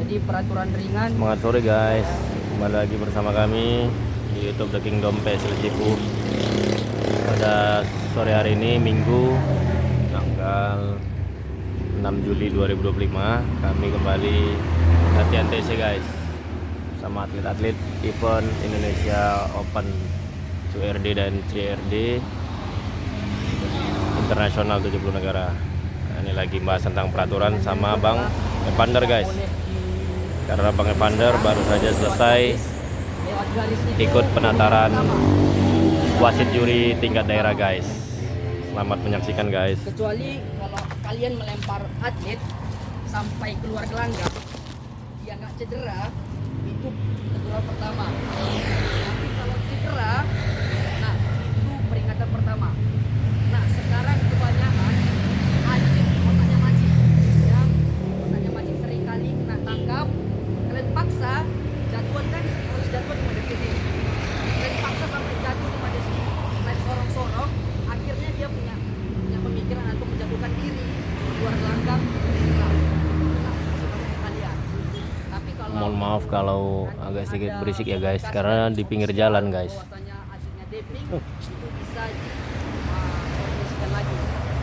Jadi peraturan ringan. Semangat sore guys, kembali lagi bersama kami di YouTube The Kingdom PSL Cipu. Pada sore hari ini Minggu tanggal 6 Juli 2025 kami kembali latihan TC guys sama atlet-atlet event Indonesia Open 2RD dan 3RD internasional 70 negara. Nah, ini lagi bahas tentang peraturan sama Bang Evander guys. Karena Bang Evander baru saja selesai ikut penataran wasit juri tingkat daerah guys. Selamat menyaksikan guys. Kecuali kalau kalian melempar atlet sampai keluar gelanggang, dia nggak cedera, itu teguran pertama. Tapi kalau cedera, nah itu peringatan pertama. Nah sekarang kebanyakan atlet otaknya mancing, ya otaknya mancing sering kali kena tangkap. Kalian paksa jatuhan kan harus jatuh di pada sini. Kalian paksa sampai jatuh di pada sini, naik sorong-sorong. Akhirnya dia punya pemikiran untuk menjatuhkan diri keluar gelanggang. Tapi kalau Mohon maaf kalau agak sedikit berisik ya guys, karena di pinggir jalan guys. bahwasanya hasilnya doping itu bisa dikondisikan lagi.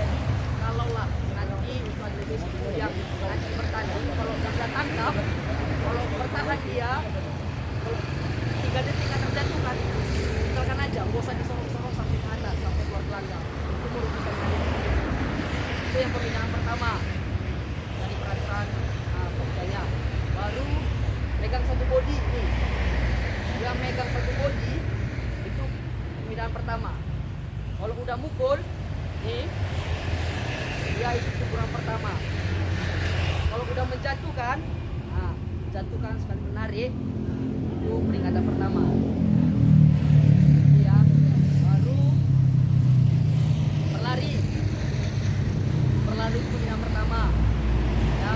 Jadi kalaulah nanti untuk atlet yang nanti bertanding, kalau nggak bisa tangkap, kalau bertahan dia, kalau 3 detik akan terjatuhkan, tinggalkan aja, nggak usah disorong-sorong sampai ke atas, sampai keluar gelanggang. Itu merugikan kalian. Itu yang pembinaan pertama dari peraturan pembinanya. Baru megang satu body nih, dia megang satu body itu pembinaan pertama. Kalau udah mukul nih, dia itu teguran pertama. Kalau udah menjatuhkan, nah, jatuhkan sekali menarik, itu peringatan pertama. Ya, baru berlari, berlari itu pembinaan pertama. Ya,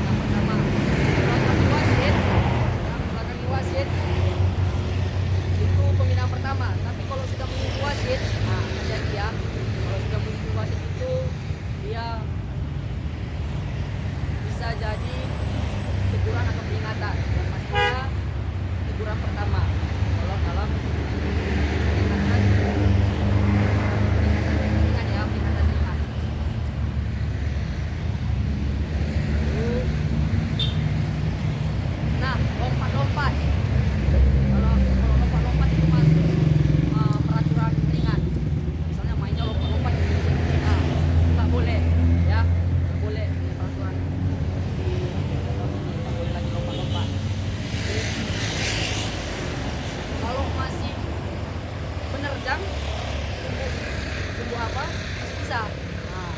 pembinaan pertama. Belakangi wasit, ya, belakangi wasit itu pembinaan pertama. Tapi kalau sudah mengikuti wasit, nah jadi ya, kalau sudah mengikuti wasit itu dia bisa jadi teguran atau peringatan. Dan pastinya teguran pertama. Kalau dalam peringatan ringan ya, peringatan ringan. Nah, lompat-lompat. Kalau lompat-lompat itu masuk peraturan ringan. Misalnya mainnya lompat-lompat, nah, nggak boleh, ya, nggak boleh ini peraturan. Nggak boleh lagi lompat-lompat. Kalau masih menerjang, tubuh apa? Masih bisa. Nah,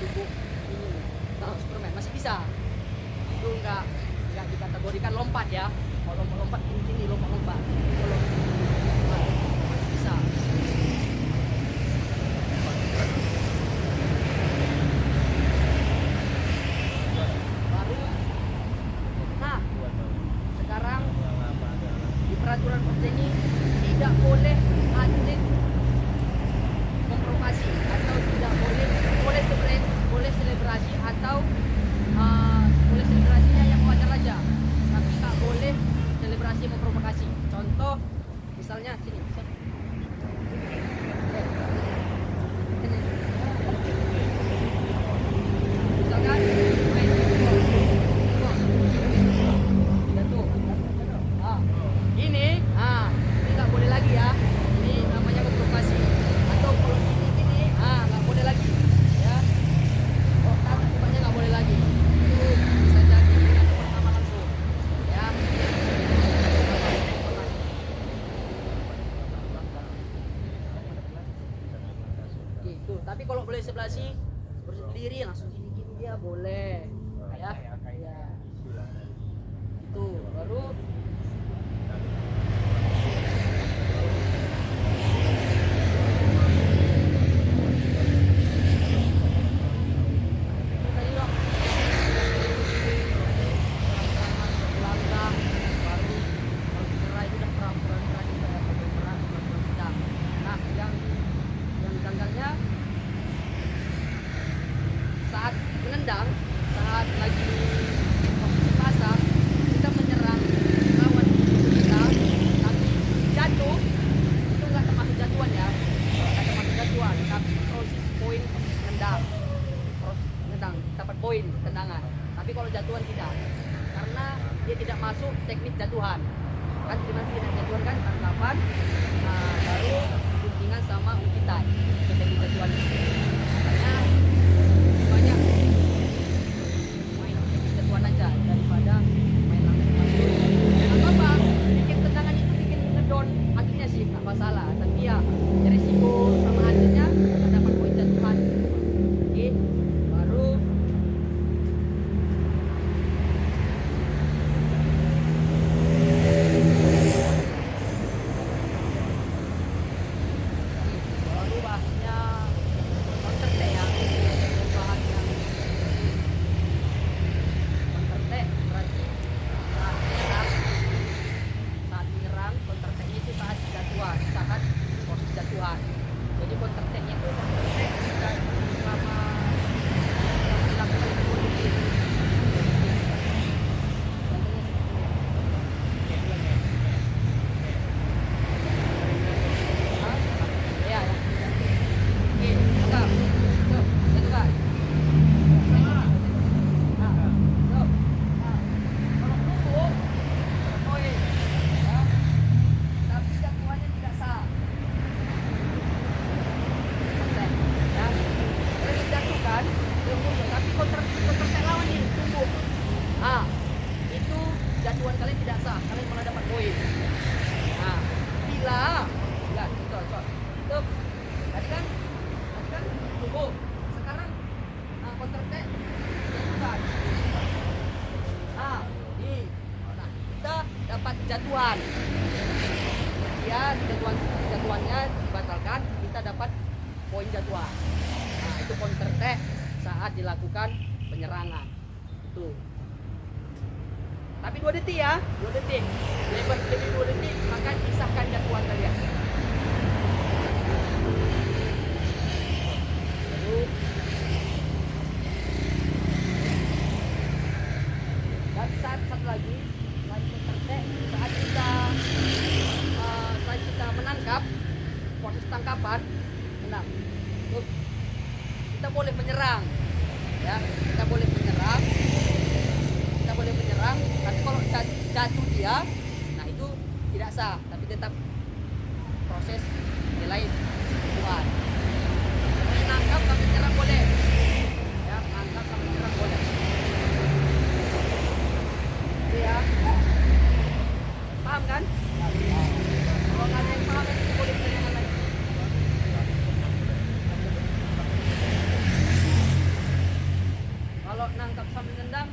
tubuh ini, Superman masih bisa. Itu nggak dikategorikan lompat ya. Kalau lompat ini lompat-lompat. Kalau masih bisa. Baru, nah sekarang di peraturan seperti ini tidak boleh atlet memprovokasi atau tidak boleh selebrasi atau boleh selebrasinya yang wajar aja, tapi tak boleh selebrasi memprovokasi. Contoh penyerangan. Tapi kalau jatuhan tidak, karena dia tidak masuk teknik jatuhan. Kan dimana teknik jatuhan kan tangkapan, baru guntingan sama ungkitan. Itu teknik jatuhan. Makanya banyak main teknik jatuhan aja daripada main langsung masuk. Jangan apa, bikin tendangan itu bikin ngedon atletnya sih nggak masalah. Tapi ya resiko sama atletnya dapat poin jatuhan. Oke, baru bahasnya counter teh ya, bahan yang counter teh berarti saat menyerang counter tehnya itu saat jatuhan, saat posisi jatuhan. Jadi counter tehnya itu counter teh tidak selama dilakukan kondisi. Ya, ya. Oke, buka. So, jatuh kan? Nah, so. Nah, kalau tubuh, poin. Ya. Tapi jatuhannya tidak sah. Oke, ya. Kalau dijatuhkan, tunggu, tapi counter saya lawan nih, tunggu. Ah, itu jatuhan kalian tidak sah, kalian malah dapat poin. Nah, bila, enggak, tuh. Tadi kan tunggu. Sekarang counter teh jatuhkan. Nah, kita dapat jatuhan. Ya, jatuhannya dibatalkan, kita dapat poin jatuhan. Nah, itu counter teh saat dilakukan penyerangan. Itu. Tapi 2 detik ya, 2 detik. Lebih 2 detik, maka pisahkan jatuhan kalian. Dan satu lagi saat kita menangkap proses tangkapan, nah, kita boleh menyerang, ya kita boleh menyerang, tapi kalau jatuh dia, nah itu tidak sah, tapi tetap proses nilai jatuhan. Menangkap sampai menyerang boleh, ya menangkap sampai menyerang boleh. Itu ya, paham kan? Kalau nggak ada yang paham itu boleh ditanyakan lagi. Kalau nangkap sambil nendang,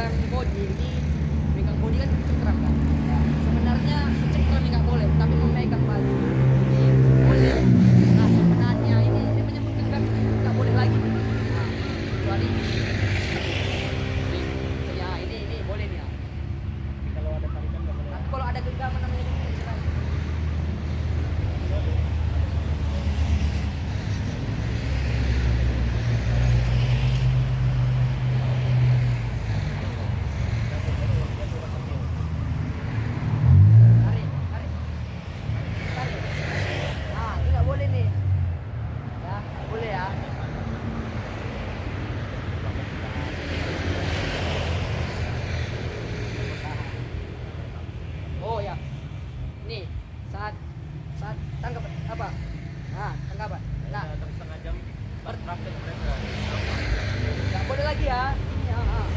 megang bodi ini, megang bodi kan cengkram kan. Sebenarnya cengkram nggak boleh, tapi memegang baju ini boleh. Nah sebenarnya ini menyebut genggam nggak boleh lagi. Nah kecuali ya ini boleh nih ya. Kalau ada tarikan nggak boleh. Tapi kalau ada genggaman namanya genggam silakan. Tarik, tarik, tarik. Ah, ini nggak boleh nih. Ya, nggak boleh ya. Oh ya, nih saat saat tangkap apa? Nah, tangkapan. Nah, Datang setengah jam pas praktek mereka. nggak boleh lagi ya. Ini ya, ah.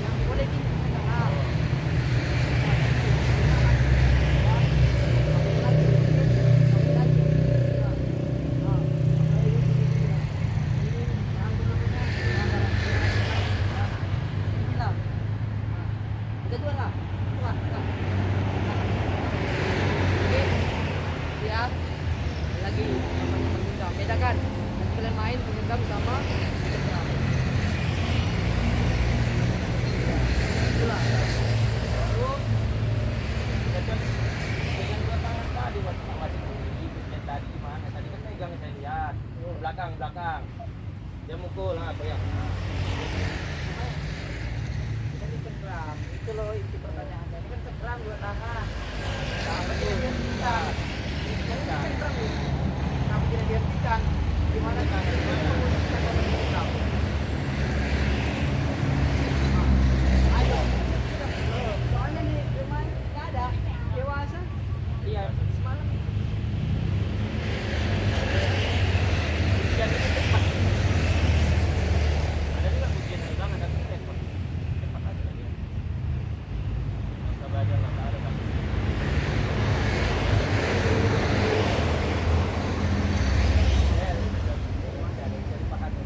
Yang boleh gini. Ah. Lagi namanya menggenggam, bedakan. Nanti kalian main menggenggam sama menggenggam. Itulah. Terus Ya kan pegang dua tangan tadi waktu masih ikutnya tadi gimana? Tadi kan megang saya lihat belakang. Dia mukul lah pegang. kita dicengkram. Itu loh itu pertanyaannya. Ini kan cengkram dua tangan. Kenapa dia dihentikan? Ini cengkram nih. Kenapa tidak dihentikan? Gimana kan? Gimana memutuskan kalau dicengkram? Ayo. Soalnya nih pemain nggak ada dewasa. Iya. Semalam Ujian itu cepat. Ada juga ujian hilang, ada cepat. Cepat aja dia. Masa belajar nggak ada kan. Masih ada yang bisa dipahami.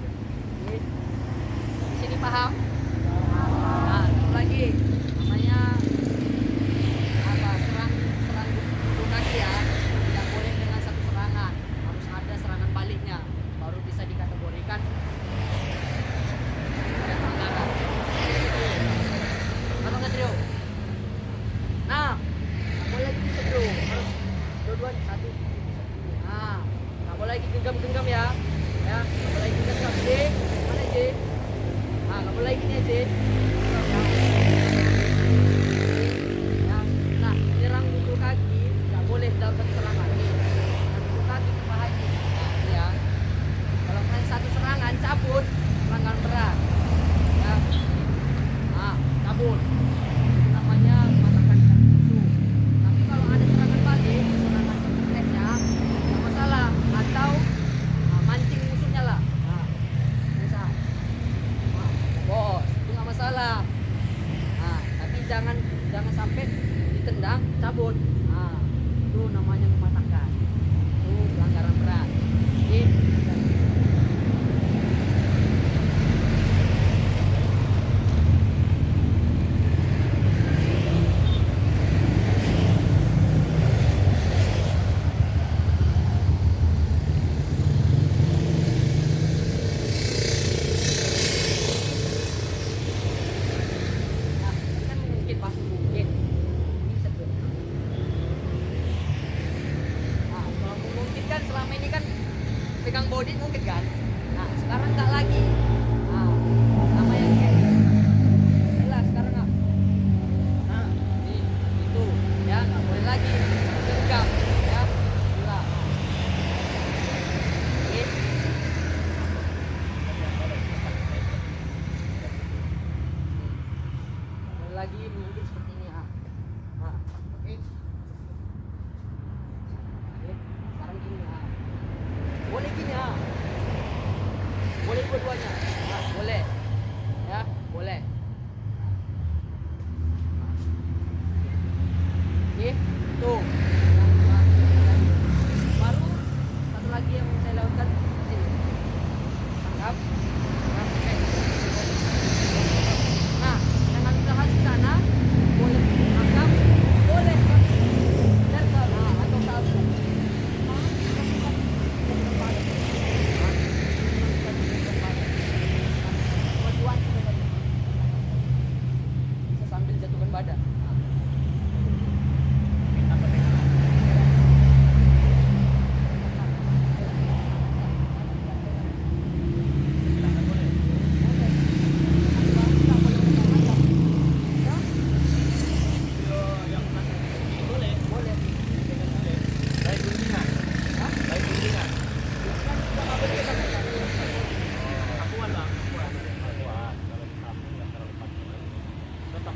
di sini paham. Nah, satu lagi namanya apa? Serang dua kaki ya. Tidak boleh dengan satu serangan. Harus ada serangan baliknya. Baru bisa dikategorikan ada pelanggaran. Atau nggak trio? Nah, nggak boleh lagi bisa trio. Harus dua-duanya satu. Nah, nggak boleh lagi genggam-genggam ya. Ya, nggak boleh lagi genggam. J, mana J? Nah, nggak boleh lagi nih J. Ya, nah, menyerang pukul kaki nggak boleh dalam satu serangan. Nih, pukul kaki berbahaya. Nah, ini ya. Kalau main satu serangan cabut, pelanggaran berat. Ya, nah, cabut. Itu namanya mematahkan kaki musuh. Tapi kalau ada serangan balik, serangan teknya, nggak masalah. Atau mancing musuhnya lah. Nah, bisa. Nah, bos, itu nggak masalah. Nah, tapi jangan sampai ditendang, cabut. Nah, itu namanya mematahkan. Itu pelanggaran berat. Jadi, nah, kan mungkin pas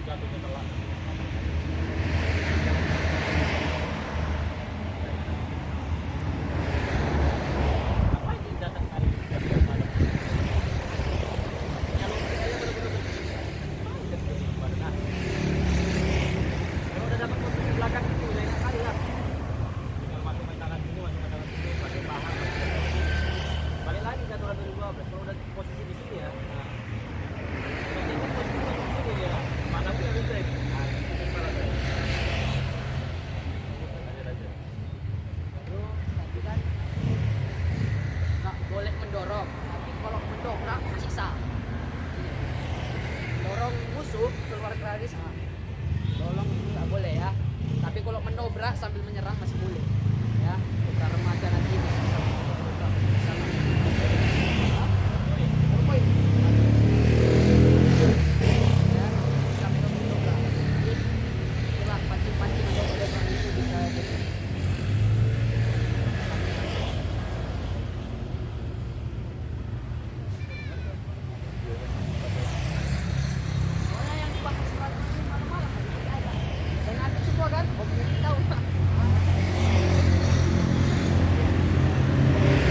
jatuhnya telat. Apa itu datang hari ini? Jatuh malam. Kalau saya benar-benar jatuh pada nah. Kalau udah dapat posisi belakang itu udah enak kali lah. Tinggal masuk main tangan sini, masuk main tangan sini, pakai paha. Balik lagi ke aturan 2012. Kalau udah posisi di sini ya. Nah. Kalau ini posisi di sini ya. Mana pun bisa ini. Nah, itu salah saya. Terus tadi kan nggak boleh mendorong, tapi kalau mendobrak masih sah. Dorong musuh keluar garis, dorong itu nggak boleh ya. Tapi kalau mendobrak sambil menyerang masih boleh, ya. Untuk para remaja